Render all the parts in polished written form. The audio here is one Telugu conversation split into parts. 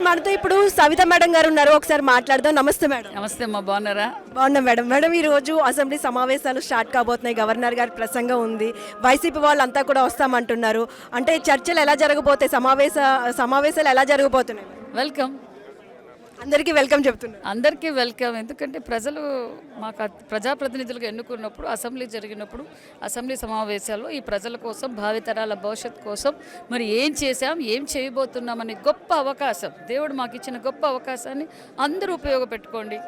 మనతో ఇప్పుడు సవిత మేడం గారు ఉన్నారు, ఒకసారి మాట్లాడదాం. నమస్తే మేడం. నమస్తే అమ్మా, బాగున్నారా? బాగున్నాం మేడం. మేడం, ఈ రోజు అసెంబ్లీ సమావేశాలు స్టార్ట్ కాబోతున్నాయి. గవర్నర్ గారి ప్రసంగం ఉంది. వైసీపీ వాళ్ళంతా కూడా వస్తామంటున్నారు. అంటే చర్చలు ఎలా జరగబోతాయి, సమావేశాలు ఎలా జరగబోతున్నాయి? వెల్కమ్, అందరికీ వెల్కమ్ చెప్తున్నారు. అందరికీ వెల్కమ్. ఎందుకంటే ప్రజలు మాకు ప్రజాప్రతినిధులుగా ఎన్నుకున్నప్పుడు, అసెంబ్లీ జరిగినప్పుడు, అసెంబ్లీ సమావేశాల్లో ఈ ప్రజల కోసం, భావితరాల భవిష్యత్తు కోసం మరి ఏం చేశాం, ఏం చేయబోతున్నామనే గొప్ప అవకాశం, దేవుడు మాకు ఇచ్చిన గొప్ప అవకాశాన్ని అందరూ ఉపయోగపెట్టుకోండి.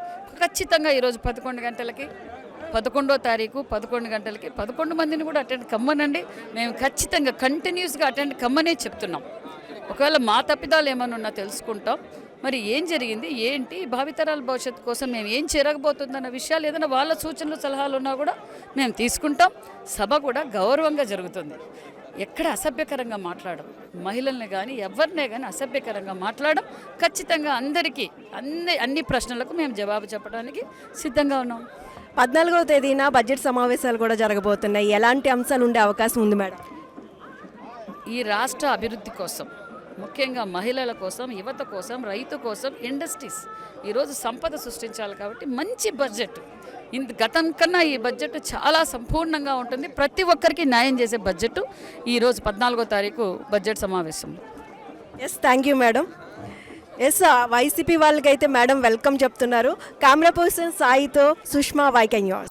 ఖచ్చితంగా ఈరోజు 11 గంటలకి, 11వ తారీఖు 11 గంటలకి 11 మందిని కూడా అటెండ్ కమ్మనండి. మేము ఖచ్చితంగా కంటిన్యూస్గా అటెండ్ కమ్మనే చెప్తున్నాం. ఒకవేళ మా తప్పిదాలు ఏమైనా ఉన్నా తెలుసుకుంటాం. మరి ఏం జరిగింది, ఏంటి, భావితరాల భవిష్యత్తు కోసం మేము ఏం జరగబోతుందన్న విషయాలు ఏదైనా వాళ్ళ సూచనలు సలహాలు ఉన్నా కూడా మేము తీసుకుంటాం. సభ కూడా గౌరవంగా జరుగుతుంది. ఎక్కడ అసభ్యకరంగా మాట్లాడడం, మహిళల్ని కానీ ఎవరినే కానీ అసభ్యకరంగా మాట్లాడడం. ఖచ్చితంగా అందరికీ అన్ని ప్రశ్నలకు మేము జవాబు చెప్పడానికి సిద్ధంగా ఉన్నాం. 14వ తేదీన బడ్జెట్ సమావేశాలు కూడా జరగబోతున్నాయి. ఎలాంటి అంశాలు ఉండే అవకాశం ఉంది మేడం? ఈ రాష్ట్ర అభివృద్ధి కోసం, ముఖ్యంగా మహిళల కోసం, యువత కోసం, రైతు కోసం, ఇండస్ట్రీస్ ఈరోజు సంపద సృష్టించాలి కాబట్టి మంచి బడ్జెట్. గతం కన్నా ఈ బడ్జెట్ చాలా సంపూర్ణంగా ఉంటుంది. ప్రతి ఒక్కరికి న్యాయం చేసే బడ్జెట్ ఈరోజు 14వ తారీఖు బడ్జెట్ సమావేశంలో. Yes, thank you madam. Yes, YCP వాళ్ళకైతే మేడం వెల్కమ్ చెప్తున్నారు. కెమెరా పర్సన్ సాయితో సుష్మా వైకెన్యూస్.